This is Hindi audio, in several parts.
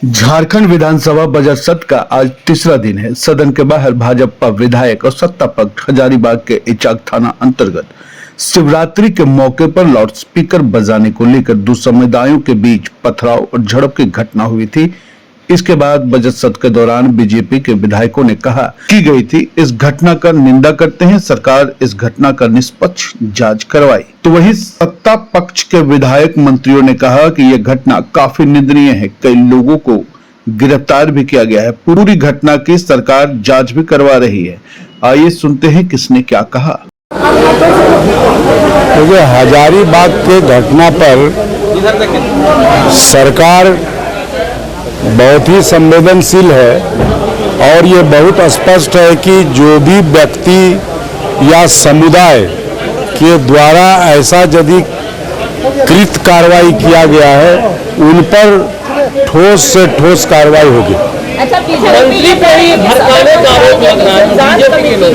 झारखंड विधानसभा बजट सत्र का आज तीसरा दिन है। सदन के बाहर भाजपा विधायक और सत्ता पक्ष हजारीबाग के इचाक थाना अंतर्गत शिवरात्रि के मौके पर लाउडस्पीकर बजाने को लेकर दो समुदायों के बीच पथराव और झड़प की घटना हुई थी। इसके बाद बजट सत्र के दौरान बीजेपी के विधायकों ने कहा की गई थी इस घटना का निंदा करते हैं, सरकार इस घटना का निष्पक्ष जांच करवाई। तो वहीं सत्ता पक्ष के विधायक मंत्रियों ने कहा कि यह घटना काफी निंदनीय है, कई लोगों को गिरफ्तार भी किया गया है, पूरी घटना की सरकार जांच भी करवा रही है। आइए सुनते हैं किसने क्या कहा। क्योंकि हजारीबाग के घटना पर सरकार बहुत ही संवेदनशील है और ये बहुत स्पष्ट है कि जो भी व्यक्ति या समुदाय के द्वारा ऐसा यदि कृत कार्रवाई किया गया है उन पर ठोस से ठोस कार्रवाई होगी। अच्छा, मंत्री पर ही भड़काने का आरोप लग रहा है बीजेपी के लोग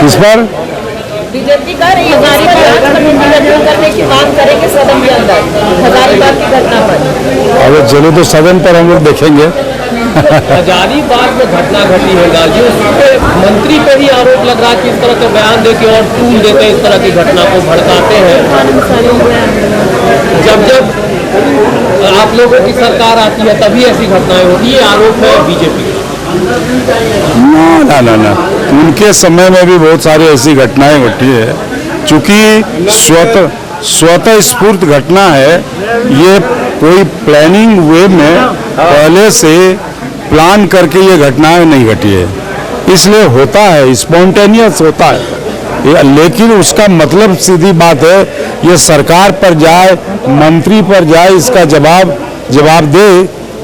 इस पर बीजेपी कर रही है करने की मांग करेंगे सदन के अंदर हजारीबाग की घटना पर। अरे चलो तो सदन पर हम लोग देखेंगे। हजारीबाग में घटना घटी है गाजी, उस पर मंत्री पर ही आरोप लग रहा है कि इस तरह के बयान देके और टूल देते इस तरह की घटना को भड़काते हैं। जब आप लोगों की सरकार आती है तभी ऐसी घटनाएं होती है, आरोप है बीजेपी। ना उनके समय में भी बहुत सारी ऐसी घटनाएं घटी है। चूंकि स्वतः स्फूर्त घटना है, ये कोई प्लानिंग वे में पहले से प्लान करके ये घटनाएं नहीं घटी है, इसलिए होता है, स्पॉन्टेनियस होता है। लेकिन उसका मतलब सीधी बात है, ये सरकार पर जाए, मंत्री पर जाए, इसका जवाब दे,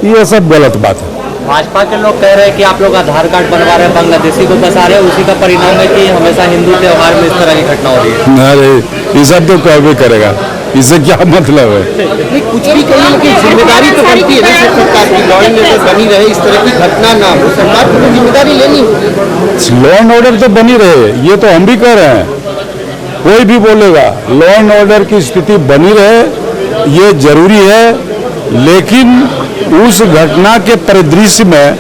ये सब गलत बात है। भाजपा के लोग कह रहे हैं कि आप लोग आधार कार्ड बनवा रहे हैं, बांग्लादेशी को फंसा रहे हैं, उसी का परिणाम है कि हमेशा हिंदू त्योहार में इस तरह की घटना हो रही है। अरे ये सब तो कोई भी करेगा, इससे क्या मतलब है? नहीं, कुछ भी कहिए लेकिन जिम्मेदारी तो बनती है ना सरकार की, लॉ एंड ऑर्डर बनी रहे, इस तरह की घटना ना हो, सरकार को जिम्मेदारी लेनी होगी। लॉ एंड ऑर्डर तो बनी रहे, ये तो हम भी कह रहे हैं। कोई भी बोलेगा लॉ एंड ऑर्डर की स्थिति बनी रहे, ये जरूरी है, लेकिन उस घटना के परिदृश्य में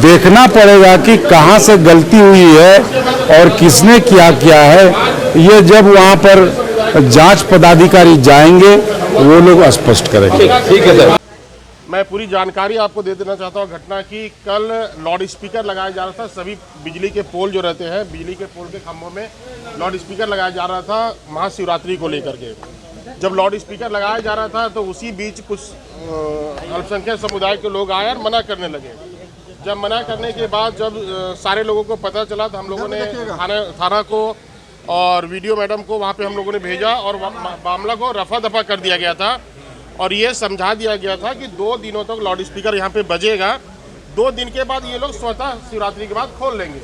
देखना पड़ेगा कि कहां से गलती हुई है और किसने क्या है। ये जब वहां पर जांच पदाधिकारी जाएंगे वो लोग स्पष्ट करेंगे। ठीक है सर। मैं पूरी जानकारी आपको दे देना चाहता हूँ घटना की। कल लाउड स्पीकर लगाया जा रहा था, सभी बिजली के पोल जो रहते हैं, बिजली के पोल के खंभों में लाउड स्पीकर लगाया जा रहा था महाशिवरात्रि को लेकर के। जब लाउड स्पीकर लगाया जा रहा था तो उसी बीच कुछ अल्पसंख्यक समुदाय के लोग आए और मना करने लगे। जब मना करने के बाद जब सारे लोगों को पता चला तो हम लोगों ने थाना को और वीडियो मैडम को वहाँ पे हम लोगों ने भेजा और मामला को रफा दफा कर दिया गया था और ये समझा दिया गया था कि 2 दिनों तक लाउड स्पीकर यहाँ पे बजेगा। 2 दिन के बाद ये लोग स्वतः शिवरात्रि के बाद खोल लेंगे।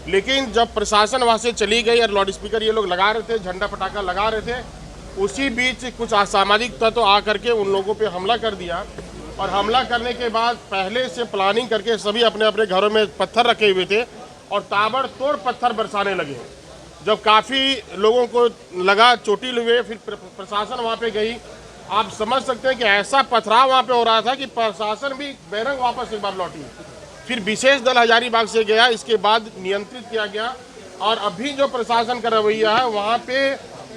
लेकिन जब प्रशासन वहाँ से चली गई और लाउड स्पीकर ये लोग लगा रहे थे, झंडा पटाखा लगा रहे थे, उसी बीच कुछ असामाजिक तत्व आकर के उन लोगों पे हमला कर दिया और हमला करने के बाद पहले से प्लानिंग करके सभी अपने अपने घरों में पत्थर रखे हुए थे और ताबड़तोड़ पत्थर बरसाने लगे। जब काफ़ी लोगों को लगा, चोटिल हुए, फिर प्रशासन वहाँ पे गई। आप समझ सकते हैं कि ऐसा पथराव वहाँ पे हो रहा था कि प्रशासन भी बेरंग वापस एक बार लौटी। फिर विशेष दल हजारीबाग से गया, इसके बाद नियंत्रित किया गया और अभी जो प्रशासन का रवैया है वहाँ पे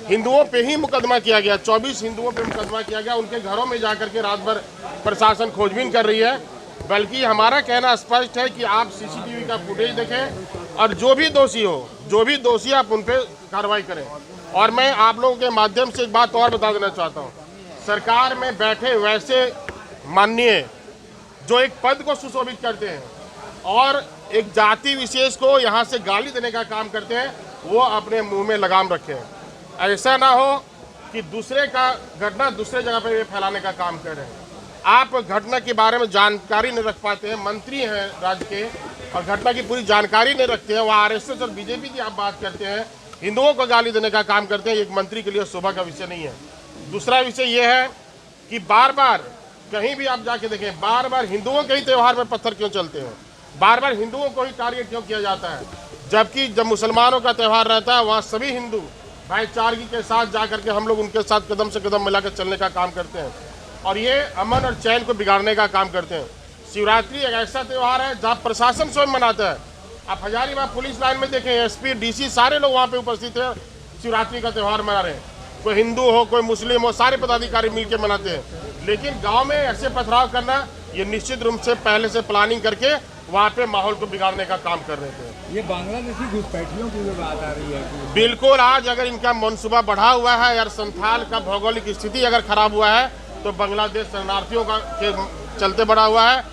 हिंदुओं पे ही मुकदमा किया गया। 24 हिंदुओं पे मुकदमा किया गया। उनके घरों में जाकर के रात भर प्रशासन खोजबीन कर रही है। बल्कि हमारा कहना स्पष्ट है कि आप सीसीटीवी का फुटेज देखें और जो भी दोषी आप उन पर कार्रवाई करें। और मैं आप लोगों के माध्यम से एक बात और बता देना चाहता हूँ, सरकार में बैठे वैसे माननीय जो एक पद को सुशोभित करते हैं और एक जाति विशेष को यहाँ से गाली देने का काम करते हैं, वो अपने मुँह में लगाम रखें। ऐसा ना हो कि दूसरे का घटना दूसरे जगह पे फैलाने का काम कर रहे हैं। आप घटना के बारे में जानकारी नहीं रख पाते हैं, मंत्री हैं राज्य के और घटना की पूरी जानकारी नहीं रखते हैं। वहाँ आरएसएस और बीजेपी की आप बात करते हैं, हिंदुओं को गाली देने का काम करते हैं। एक मंत्री के लिए शोभा का विषय नहीं है। दूसरा विषय ये है कि बार बार कहीं भी आप जाके देखें, बार बार हिंदुओं के ही त्यौहार में पत्थर क्यों चलते हैं, बार बार हिंदुओं को ही टारगेट क्यों किया जाता है, जबकि जब मुसलमानों का त्यौहार रहता है वहाँ सभी हिंदू भाईचारगी के साथ जाकर के हम लोग उनके साथ कदम से कदम मिलाकर चलने का काम करते हैं। और ये अमन और चैन को बिगाड़ने का काम करते हैं। शिवरात्रि एक ऐसा त्यौहार है जहाँ प्रशासन स्वयं मनाता है। आप हजारीबाग पुलिस लाइन में देखें, एसपी, डीसी सारे लोग वहाँ पे उपस्थित हैं, शिवरात्रि का त्यौहार मना रहे हैं। कोई हिंदू हो, कोई मुस्लिम हो, सारे पदाधिकारी मिलकर मनाते हैं। लेकिन गांव में ऐसे पथराव करना, ये निश्चित रूप से पहले से प्लानिंग करके वहाँ पे माहौल को बिगाड़ने का काम कर रहे थे। ये बांग्लादेशी घुसपैठियों की भी बात आ रही है। बिल्कुल, आज अगर इनका मनसूबा बढ़ा हुआ है यार, संथाल का भौगोलिक स्थिति अगर खराब हुआ है तो बांग्लादेश शरणार्थियों का के चलते बढ़ा हुआ है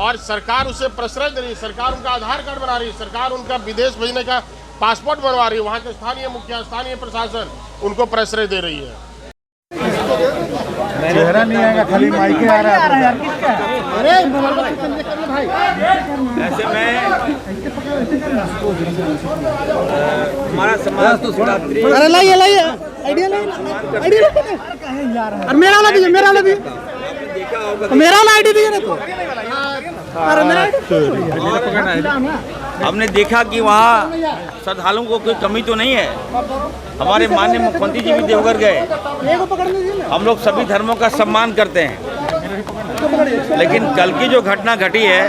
और सरकार उसे प्रश्रय दे रही है, सरकार उनका आधार कार्ड बना रही है, सरकार उनका विदेश भेजने का पासपोर्ट बनवा रही है, वहाँ के स्थानीय मुखिया, स्थानीय प्रशासन उनको प्रश्रय दे रही है। चेहरा नहीं आएगा, खाली माइके आ रहा है। ऐसे में हमारा समाज तो शिवरात्रि अरे लाइए आइडिया और मेरा वाला दीजिए, मेरा वाला दीजिए, मेरा वाला आईडी दीजिए ना। तो अरे मेरा हमने देखा कि वहाँ श्रद्धालुओं को कोई कमी तो नहीं है। हमारे माननीय मुख्यमंत्री जी भी देवघर गए। हम लोग सभी धर्मों का सम्मान करते हैं, लेकिन कल की जो घटना घटी है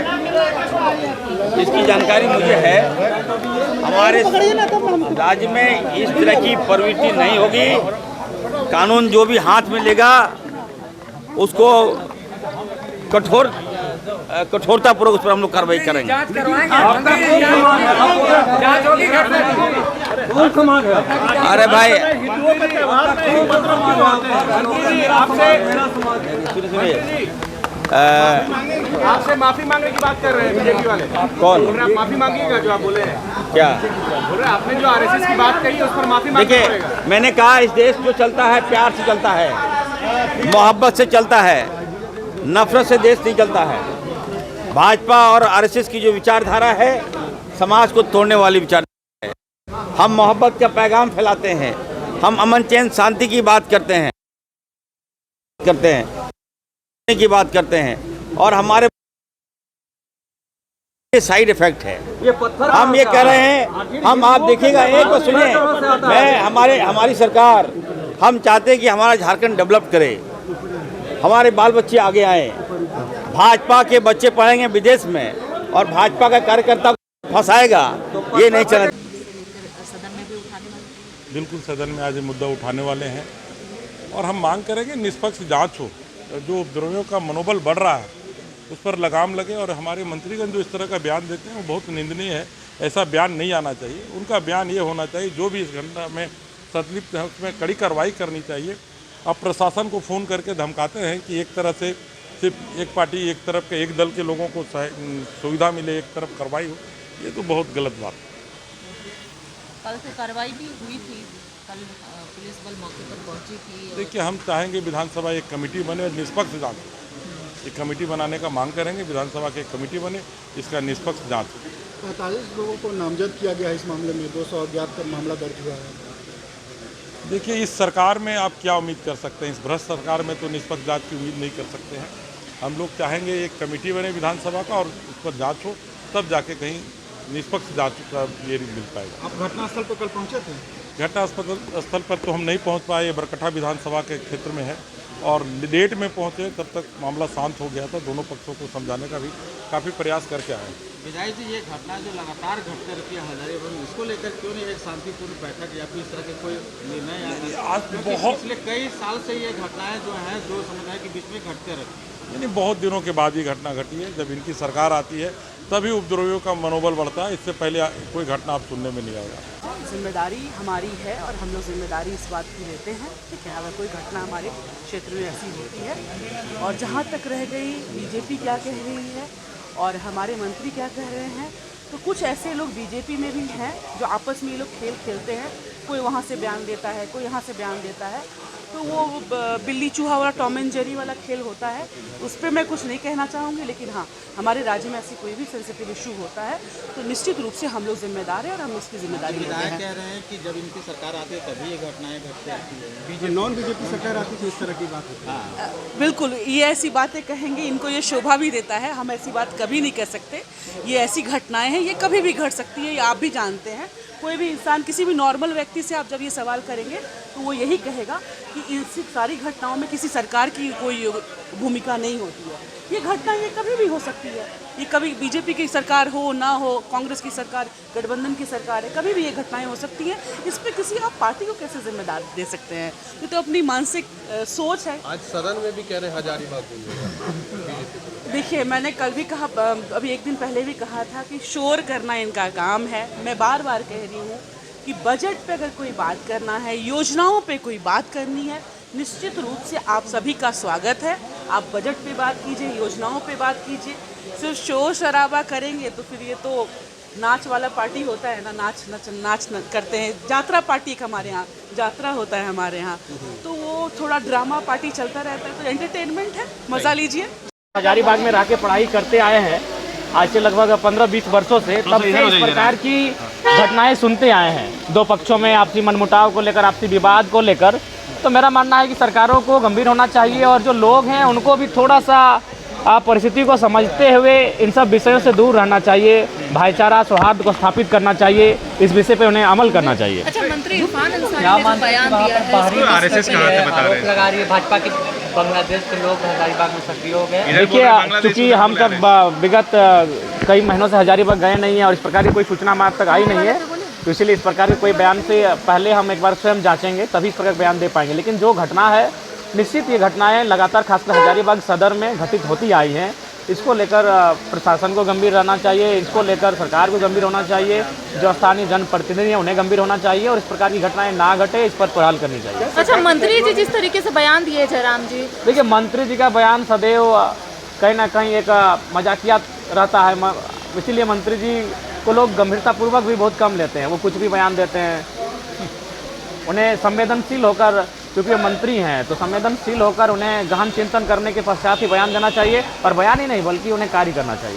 इसकी जानकारी मुझे है। हमारे राज्य में इस तरह की प्रवृत्ति नहीं होगी। कानून जो भी हाथ में लेगा उसको कठोरतापूर्वक उस पर हम लोग कार्रवाई करेंगे। अरे भाई आपसे माफी मांगने की बात कर रहे हैं बीजेपी वाले। कौन? आप माफी मांगिएगा जो आप बोले हैं। क्या बोल रहे आपने जो आरएसएस की बात कही उस पर माफी मांगनी देखिए, पड़ेगा। मैंने कहा इस देश जो चलता है प्यार से चलता है, मोहब्बत से चलता है, नफरत से देश नहीं चलता है। भाजपा और आरएसएस की जो विचारधारा है समाज को तोड़ने वाली विचारधारा है। हम मोहब्बत का पैगाम फैलाते हैं, हम अमन चैन शांति की बात करते हैं बात करते हैं और हमारे साइड इफेक्ट है। हम ये कह रहे हैं, हम आप देखिएगा, एक बार सुनिए, मैं हमारी सरकार, हम चाहते हैं कि हमारा झारखंड डेवलप करे, हमारे बाल बच्चे आगे आए। भाजपा के बच्चे पढ़ेंगे विदेश में और भाजपा का कार्यकर्ता फंसाएगा, ये नहीं चलना। बिल्कुल सदन में आज ये मुद्दा उठाने वाले हैं और हम मांग करेंगे निष्पक्ष जांच हो। जो उपद्रवियों का मनोबल बढ़ रहा है उस पर लगाम लगे और हमारे मंत्रीगण जो इस तरह का बयान देते हैं वो बहुत निंदनीय है। ऐसा बयान नहीं आना चाहिए। उनका बयान ये होना चाहिए जो भी इस घटना में संलिप्त है उसमें कड़ी कार्रवाई करनी चाहिए। अब प्रशासन को फ़ोन करके धमकाते हैं कि एक तरह से सिर्फ एक पार्टी, एक तरफ के एक दल के लोगों को सुविधा मिले, एक तरफ कार्रवाई हो, ये तो बहुत गलत बात है। कल तो कार्रवाई भी हुई थी, कल पुलिस बल मौके पर पहुंची थी। देखिए, हम चाहेंगे विधानसभा एक कमेटी बने और निष्पक्ष जांच। एक कमेटी बनाने का मांग करेंगे, विधानसभा की एक कमेटी बने, इसका निष्पक्ष जांच। 45 लोगों को नामजद किया गया है इस मामले में, 211 का मामला दर्ज हुआ है। देखिए, इस सरकार में आप क्या उम्मीद कर सकते हैं? इस भ्रष्ट सरकार में तो निष्पक्ष जांच की उम्मीद नहीं कर सकते हैं। हम लोग चाहेंगे एक कमेटी बने विधानसभा का और उस पर जाँच हो, तब जाके कहीं निष्पक्ष जांच का ये मिल पाएगा। आप घटनास्थल पर कल पहुंचे थे? घटनास्थल पर तो हम नहीं पहुंच पाए, ये बरकठा विधानसभा के क्षेत्र में है और लेट में पहुंचे, तब तक मामला शांत हो गया था। दोनों पक्षों को समझाने का भी काफ़ी प्रयास करके आए। विधायक जी, ये घटना जो लगातार घटते रहती है हजारीबाग में, इसको लेकर क्यों नहीं एक शांतिपूर्ण बैठक या फिर इस तरह के कोई निर्णय? आज बहुत पिछले कई साल से ये घटनाएं जो हैं दो समुदाय के बीच में घटते रहती है। नहीं, बहुत दिनों के बाद ये घटना घटी है। जब इनकी सरकार आती है तभी उपद्रवियों का मनोबल बढ़ता है। इससे पहले कोई घटना आप सुनने में नहीं आएगा। जिम्मेदारी हमारी है और हम लोग जिम्मेदारी इस बात की लेते हैं, ठीक है। अगर कोई घटना हमारे क्षेत्र में ऐसी होती है और जहाँ तक रह गई बीजेपी क्या कह रही है और हमारे मंत्री क्या कह रहे हैं, तो कुछ ऐसे लोग बीजेपी में भी हैं जो आपस में ये लोग खेल खेलते हैं। कोई वहाँ से बयान देता है, कोई यहाँ से बयान देता है, तो वो बिल्ली चूहा वाला टॉम एंड जेरी वाला खेल होता है। उस पर मैं कुछ नहीं कहना चाहूँगी, लेकिन हाँ, हमारे राज्य में ऐसी कोई भी सेंसिटिव इशू होता है तो निश्चित रूप से हम लोग जिम्मेदार हैं और हम इसकी जिम्मेदारी लेते हैं। कह रहे हैं कि जब इनकी सरकार आती है तभी ये घटनाएं घटती रहती है। नॉन बीजेपी सरकार आती थी इस तरह की बात होती है? बिल्कुल, ये ऐसी बातें कहेंगे, इनको ये शोभा भी देता है। हम ऐसी बात कभी नहीं कह सकते। ये ऐसी घटनाएं हैं, ये कभी भी घट सकती है, ये आप भी जानते हैं। कोई भी इंसान, किसी भी नॉर्मल व्यक्ति से आप जब ये सवाल करेंगे तो वो यही कहेगा कि इन सारी घटनाओं में किसी सरकार की कोई भूमिका नहीं होती है। ये घटना ये कभी भी हो सकती है, ये कभी बीजेपी की सरकार हो ना हो, कांग्रेस की सरकार, गठबंधन की सरकार है, कभी भी ये घटनाएं हो सकती हैं। इस पर किसी आप पार्टी को कैसे जिम्मेदार दे सकते हैं? ये तो अपनी मानसिक सोच है। आज सदन में भी कह रहे हैं हजारीबाग बोलिएगा। देखिए, मैंने कल भी कहा, अभी एक दिन पहले भी कहा था कि शोर करना इनका काम है। मैं बार बार कह रही हूँ कि बजट पे अगर कोई बात करना है, योजनाओं पे कोई बात करनी है, निश्चित रूप से आप सभी का स्वागत है। आप बजट पे बात कीजिए, योजनाओं पे बात कीजिए। सिर्फ शोर शराबा करेंगे तो फिर ये तो नाच वाला पार्टी होता है ना, नाच करते हैं। यात्रा पार्टी एक हमारे यहाँ यात्रा होता है हमारे यहाँ, तो वो थोड़ा ड्रामा पार्टी चलता रहता है। तो एंटरटेनमेंट है, मज़ा लीजिए। हजारीबाग में रह के पढ़ाई करते आए हैं आज से लगभग 15-20 वर्षों से, तब से इस प्रकार की घटनाएं सुनते आए हैं। दो पक्षों में आपसी मनमुटाव को लेकर, आपसी विवाद को लेकर। तो मेरा मानना है कि सरकारों को गंभीर होना चाहिए और जो लोग हैं उनको भी थोड़ा सा परिस्थिति को समझते हुए इन सब विषयों से दूर रहना चाहिए। भाईचारा, सौहार्द को स्थापित करना चाहिए, इस विषय पे उन्हें अमल करना चाहिए। अच्छा, मंत्री इरफान अंसारी ने जो बयान दिया है, आरएसएस आरोप लगा रही है भाजपा की, बांग्लादेश के लोग हजारीबाग में सक्रिय हो गए। देखिए, चूँकि हम तब विगत कई महीनों से हजारीबाग गए नहीं हैं और इस प्रकार की कोई सूचना हमारे तक आई नहीं है, तो इसीलिए इस प्रकार के कोई बयान से पहले हम एक बार स्वयं जांचेंगे, तभी इस प्रकार बयान दे पाएंगे। लेकिन जो घटना है, निश्चित ये घटनाएं लगातार खासकर हजारीबाग सदर में घटित होती आई हैं। इसको लेकर प्रशासन को गंभीर रहना चाहिए, इसको लेकर सरकार को गंभीर होना चाहिए, जो स्थानीय जनप्रतिनिधि हैं उन्हें गंभीर होना चाहिए और इस प्रकार की घटनाएं ना घटे, इस पर पहल करनी चाहिए। अच्छा, मंत्री जी जिस तरीके से बयान दिए जयराम जी, देखिए, मंत्री जी का बयान सदैव कहीं ना कहीं एक मजाकिया रहता है, इसीलिए मंत्री जी को लोग गंभीरतापूर्वक भी बहुत कम लेते हैं। वो कुछ भी बयान देते हैं, उन्हें संवेदनशील होकर, क्योंकि वो मंत्री हैं तो संवेदनशील होकर उन्हें गहन चिंतन करने के पश्चात ही बयान देना चाहिए, और बयान ही नहीं बल्कि उन्हें कार्य करना चाहिए।